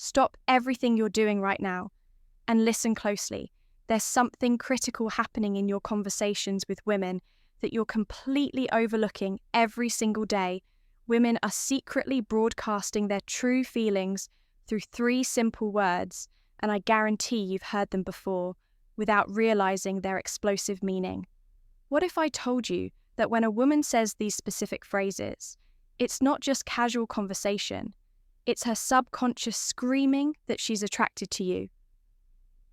Stop everything you're doing right now and listen closely. There's something critical happening in your conversations with women that you're completely overlooking every single day. Women are secretly broadcasting their true feelings through 3 simple words, and I guarantee you've heard them before without realizing their explosive meaning. What if I told you that when a woman says these specific phrases, it's not just casual conversation, it's her subconscious screaming that she's attracted to you?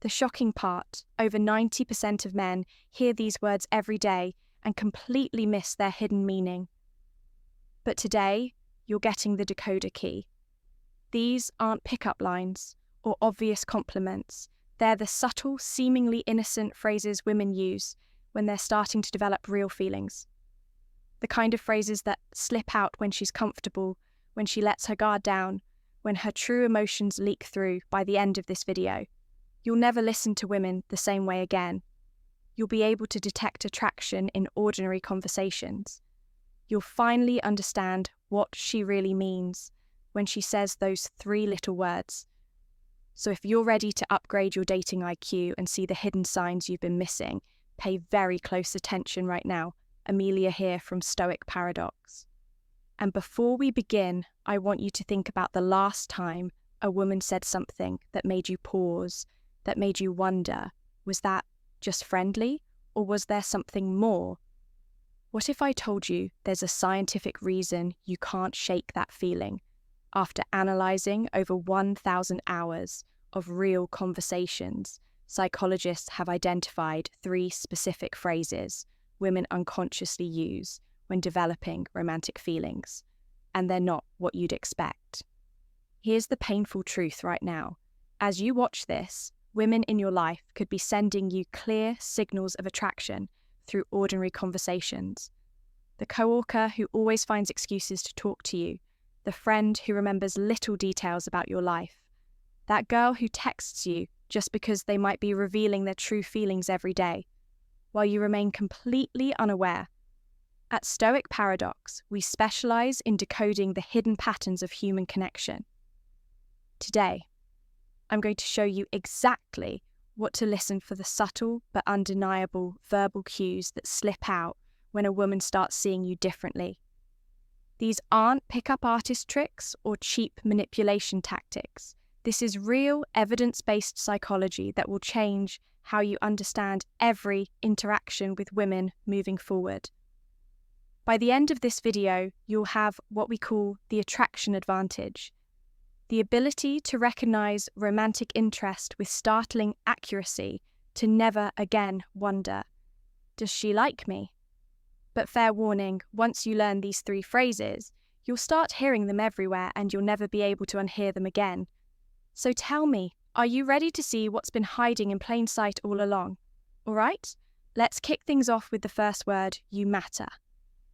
The shocking part, over 90% of men hear these words every day and completely miss their hidden meaning. But today, you're getting the decoder key. These aren't pickup lines or obvious compliments. They're the subtle, seemingly innocent phrases women use when they're starting to develop real feelings. The kind of phrases that slip out when she's comfortable, when she lets her guard down, when her true emotions leak through by the end of this video. You'll never listen to women the same way again. You'll be able to detect attraction in ordinary conversations. You'll finally understand what she really means when she says those 3 little words. So if you're ready to upgrade your dating IQ and see the hidden signs you've been missing, pay very close attention right now. Amelia here from Stoic Paradox. And before we begin, I want you to think about the last time a woman said something that made you pause, that made you wonder, was that just friendly, or was there something more? What if I told you there's a scientific reason you can't shake that feeling? After analysing over 1,000 hours of real conversations, psychologists have identified 3 specific phrases women unconsciously use when developing romantic feelings, and they're not what you'd expect. Here's the painful truth right now. As you watch this, women in your life could be sending you clear signals of attraction through ordinary conversations. The coworker who always finds excuses to talk to you, the friend who remembers little details about your life, that girl who texts you just because they might be revealing their true feelings every day, while you remain completely unaware. At Stoic Paradox, we specialize in decoding the hidden patterns of human connection. Today, I'm going to show you exactly what to listen for the subtle but undeniable verbal cues that slip out when a woman starts seeing you differently. These aren't pickup artist tricks or cheap manipulation tactics. This is real evidence-based psychology that will change how you understand every interaction with women moving forward. By the end of this video, you'll have what we call the attraction advantage. The ability to recognize romantic interest with startling accuracy, to never again wonder, does she like me? But fair warning, once you learn these 3 phrases, you'll start hearing them everywhere and you'll never be able to unhear them again. So tell me, are you ready to see what's been hiding in plain sight all along? All right, let's kick things off with the first word, you matter.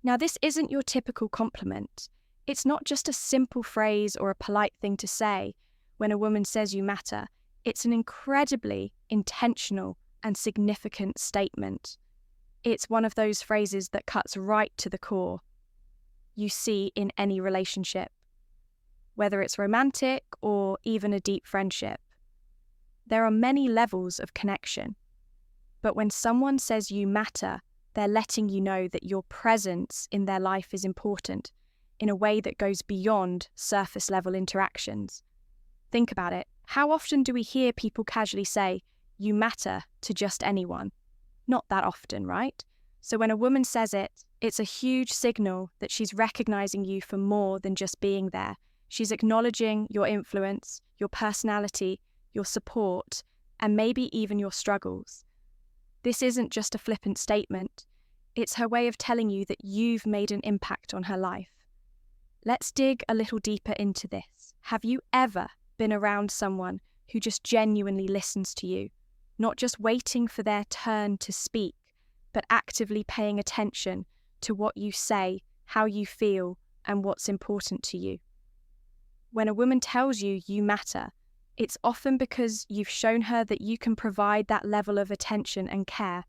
Now, this isn't your typical compliment. It's not just a simple phrase or a polite thing to say when a woman says you matter. It's an incredibly intentional and significant statement. It's one of those phrases that cuts right to the core you see in any relationship, whether it's romantic or even a deep friendship. There are many levels of connection, but when someone says you matter, they're letting you know that your presence in their life is important in a way that goes beyond surface-level interactions. Think about it. How often do we hear people casually say, you matter, to just anyone? Not that often, right? So when a woman says it, it's a huge signal that she's recognizing you for more than just being there. She's acknowledging your influence, your personality, your support, and maybe even your struggles. This isn't just a flippant statement. It's her way of telling you that you've made an impact on her life. Let's dig a little deeper into this. Have you ever been around someone who just genuinely listens to you, not just waiting for their turn to speak, but actively paying attention to what you say, how you feel, and what's important to you? When a woman tells you you matter, it's often because you've shown her that you can provide that level of attention and care.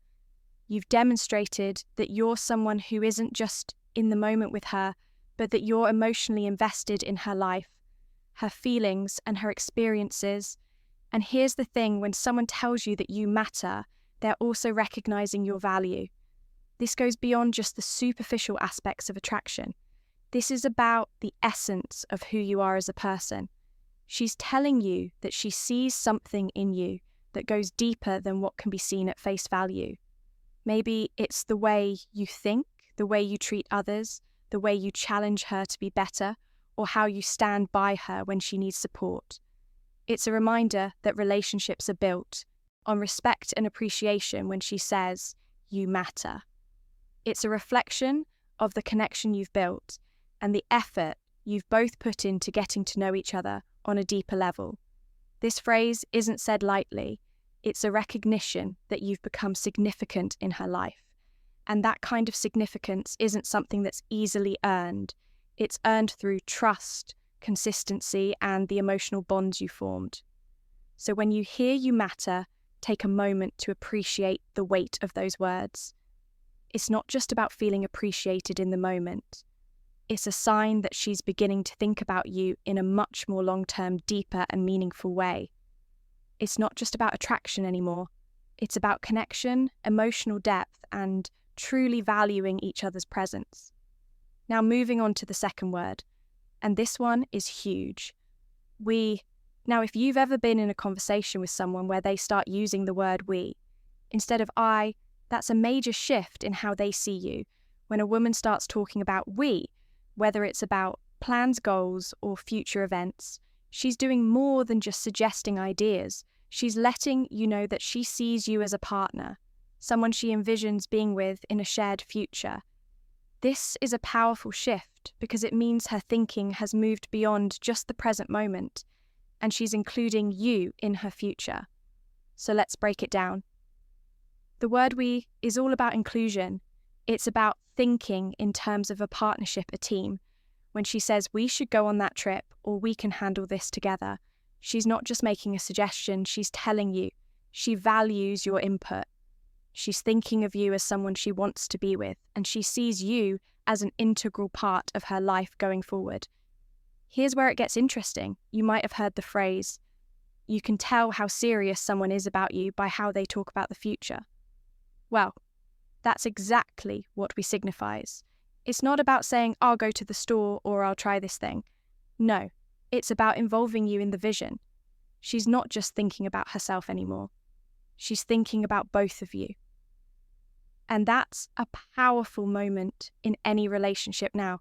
You've demonstrated that you're someone who isn't just in the moment with her, but that you're emotionally invested in her life. her feelings, and her experiences. And here's the thing, when someone tells you that you matter, they're also recognizing your value. This goes beyond just the superficial aspects of attraction. This is about the essence of who you are as a person. She's telling you that she sees something in you that goes deeper than what can be seen at face value. Maybe it's the way you think, the way you treat others, the way you challenge her to be better, or how you stand by her when she needs support. It's a reminder that relationships are built on respect and appreciation when she says, "You matter." It's a reflection of the connection you've built and the effort you've both put into getting to know each other on a deeper level. This phrase isn't said lightly. It's a recognition that you've become significant in her life. And that kind of significance isn't something that's easily earned. It's earned through trust, consistency, and the emotional bonds you formed. So when you hear "you matter," take a moment to appreciate the weight of those words. It's not just about feeling appreciated in the moment. It's a sign that she's beginning to think about you in a much more long-term, deeper and meaningful way. It's not just about attraction anymore. It's about connection, emotional depth, and truly valuing each other's presence. Now moving on to the second word, and this one is huge. Now if you've ever been in a conversation with someone where they start using the word "we" instead of "I," that's a major shift in how they see you. When a woman starts talking about "we," whether it's about plans, goals, or future events, she's doing more than just suggesting ideas. She's letting you know that she sees you as a partner, someone she envisions being with in a shared future. This is a powerful shift because it means her thinking has moved beyond just the present moment, and she's including you in her future. So let's break it down. The word "we" is all about inclusion. It's about thinking in terms of a partnership, a team. When she says "we should go on that trip" or "we can handle this together," she's not just making a suggestion, she's telling you she values your input. She's thinking of you as someone she wants to be with, and she sees you as an integral part of her life going forward. Here's where it gets interesting. You might have heard the phrase, "You can tell how serious someone is about you by how they talk about the future." Well, that's exactly what "we" signifies. It's not about saying, "I'll go to the store" or "I'll try this thing." No, it's about involving you in the vision. She's not just thinking about herself anymore. She's thinking about both of you. And that's a powerful moment in any relationship now.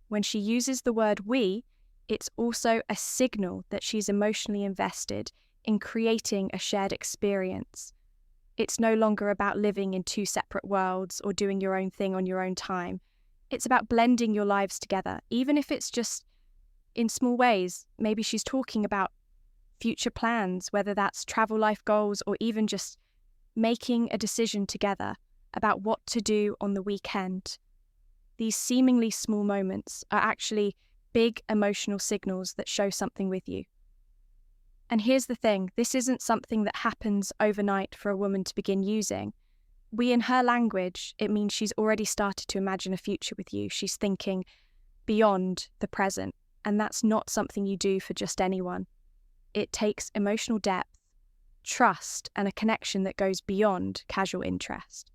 When she uses the word "we," it's also a signal that she's emotionally invested in creating a shared experience. It's no longer about living in two separate worlds or doing your own thing on your own time. It's about blending your lives together, even if it's just in small ways. Maybe she's talking about future plans, whether that's travel, life goals, or even just making a decision together about what to do on the weekend. These seemingly small moments are actually big emotional signals that show something with you. And here's the thing, this isn't something that happens overnight for a woman to begin using. "We" in her language, it means she's already started to imagine a future with you. She's thinking beyond the present, and that's not something you do for just anyone. It takes emotional depth, trust, and a connection that goes beyond casual interest.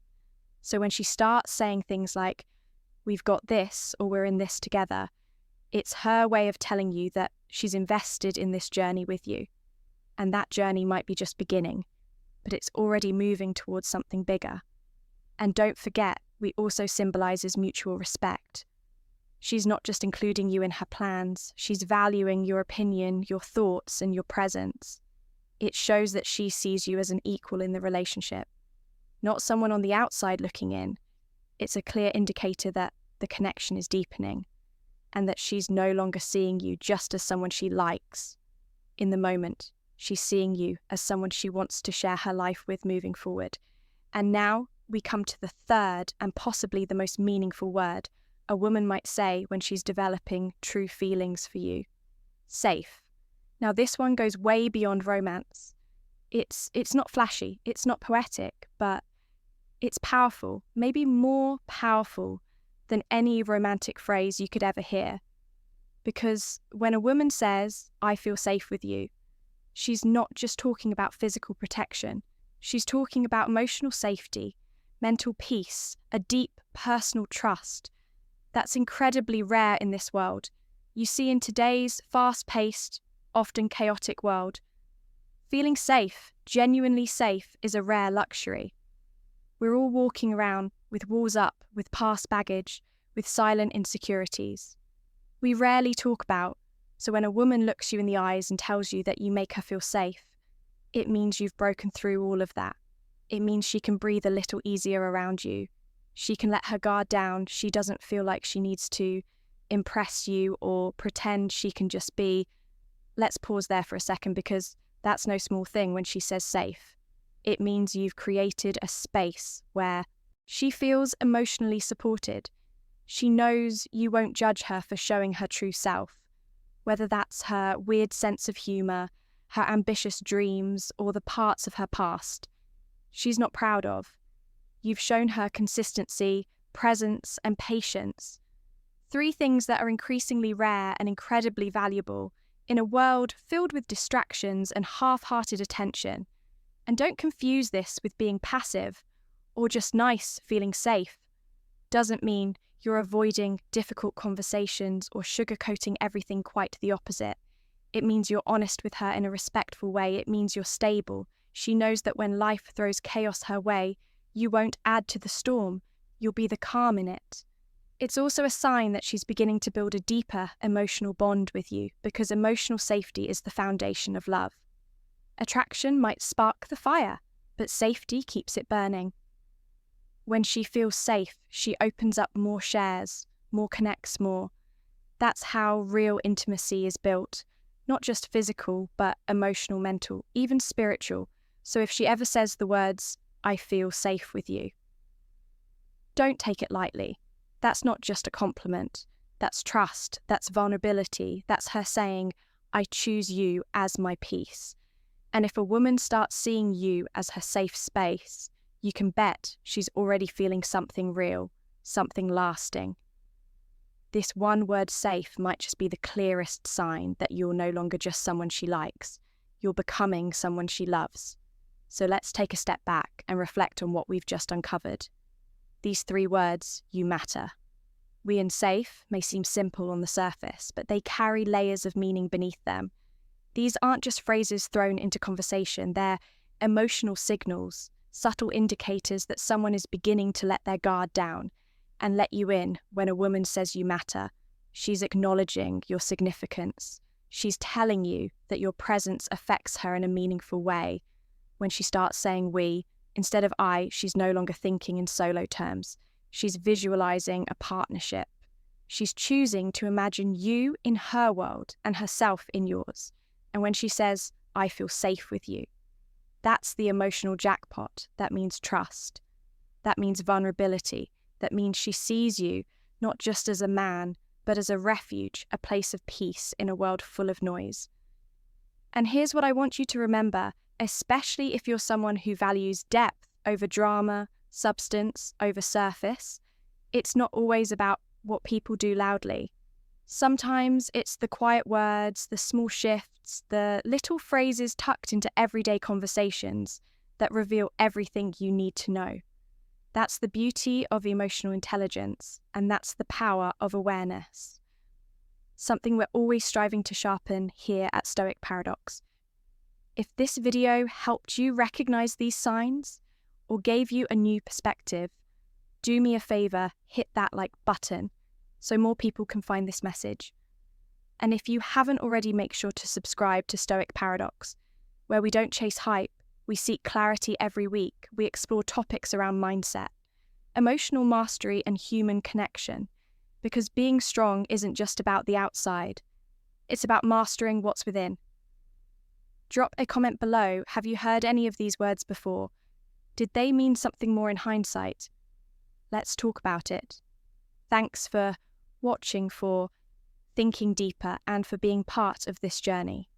So when she starts saying things like, "We've got this," or "we're in this together," it's her way of telling you that she's invested in this journey with you. And that journey might be just beginning, but it's already moving towards something bigger. And don't forget, "we" also symbolizes mutual respect. She's not just including you in her plans, she's valuing your opinion, your thoughts, and your presence. It shows that she sees you as an equal in the relationship, not someone on the outside looking in. It's a clear indicator that the connection is deepening, and that she's no longer seeing you just as someone she likes. In the moment, she's seeing you as someone she wants to share her life with moving forward. And now we come to the third and possibly the most meaningful word a woman might say when she's developing true feelings for you. Safe. Now this one goes way beyond romance. It's not flashy, it's not poetic, but it's powerful, maybe more powerful than any romantic phrase you could ever hear. Because when a woman says, I feel safe with you, she's not just talking about physical protection. She's talking about emotional safety, mental peace, a deep personal trust. That's incredibly rare in this world. You see, in today's fast-paced, often chaotic world, feeling safe, genuinely safe, is a rare luxury. We're all walking around with walls up, with past baggage, with silent insecurities. We rarely talk about, so when a woman looks you in the eyes and tells you that you make her feel safe, it means you've broken through all of that. It means she can breathe a little easier around you. She can let her guard down. She doesn't feel like she needs to impress you or pretend she can just be. Let's pause there for a second, because that's no small thing when she says safe. It means you've created a space where she feels emotionally supported. She knows you won't judge her for showing her true self, whether that's her weird sense of humour, her ambitious dreams, or the parts of her past she's not proud of. You've shown her consistency, presence, and patience. 3 things that are increasingly rare and incredibly valuable in a world filled with distractions and half-hearted attention. And don't confuse this with being passive or just nice, feeling safe. Doesn't mean you're avoiding difficult conversations or sugarcoating everything. Quite the opposite. It means you're honest with her in a respectful way. It means you're stable. She knows that when life throws chaos her way, you won't add to the storm. You'll be the calm in it. It's also a sign that she's beginning to build a deeper emotional bond with you, because emotional safety is the foundation of love. Attraction might spark the fire, but safety keeps it burning. When she feels safe, she opens up more, shares more, connects more. That's how real intimacy is built. Not just physical, but emotional, mental, even spiritual. So if she ever says the words, I feel safe with you, don't take it lightly. That's not just a compliment. That's trust. That's vulnerability. That's her saying, I choose you as my peace. And if a woman starts seeing you as her safe space, you can bet she's already feeling something real, something lasting. This one word safe might just be the clearest sign that you're no longer just someone she likes. You're becoming someone she loves. So let's take a step back and reflect on what we've just uncovered. These 3 words, you matter. We and safe may seem simple on the surface, but they carry layers of meaning beneath them. These aren't just phrases thrown into conversation, they're emotional signals, subtle indicators that someone is beginning to let their guard down and let you in. When a woman says you matter, she's acknowledging your significance. She's telling you that your presence affects her in a meaningful way. When she starts saying we, instead of I, she's no longer thinking in solo terms. She's visualizing a partnership. She's choosing to imagine you in her world and herself in yours. And when she says, I feel safe with you, that's the emotional jackpot. That means trust. That means vulnerability. That means she sees you not just as a man, but as a refuge, a place of peace in a world full of noise. And here's what I want you to remember, especially if you're someone who values depth over drama, substance over surface. It's not always about what people do loudly. Sometimes it's the quiet words, the small shifts, the little phrases tucked into everyday conversations that reveal everything you need to know. That's the beauty of emotional intelligence, and that's the power of awareness. Something we're always striving to sharpen here at Stoic Paradox. If this video helped you recognize these signs or gave you a new perspective, do me a favor, hit that like button so more people can find this message. And if you haven't already, make sure to subscribe to Stoic Paradox, where we don't chase hype, we seek clarity every week. We explore topics around mindset, emotional mastery, and human connection. Because being strong isn't just about the outside, it's about mastering what's within. Drop a comment below. Have you heard any of these words before? Did they mean something more in hindsight? Let's talk about it. Thanks for watching, for thinking deeper, and for being part of this journey.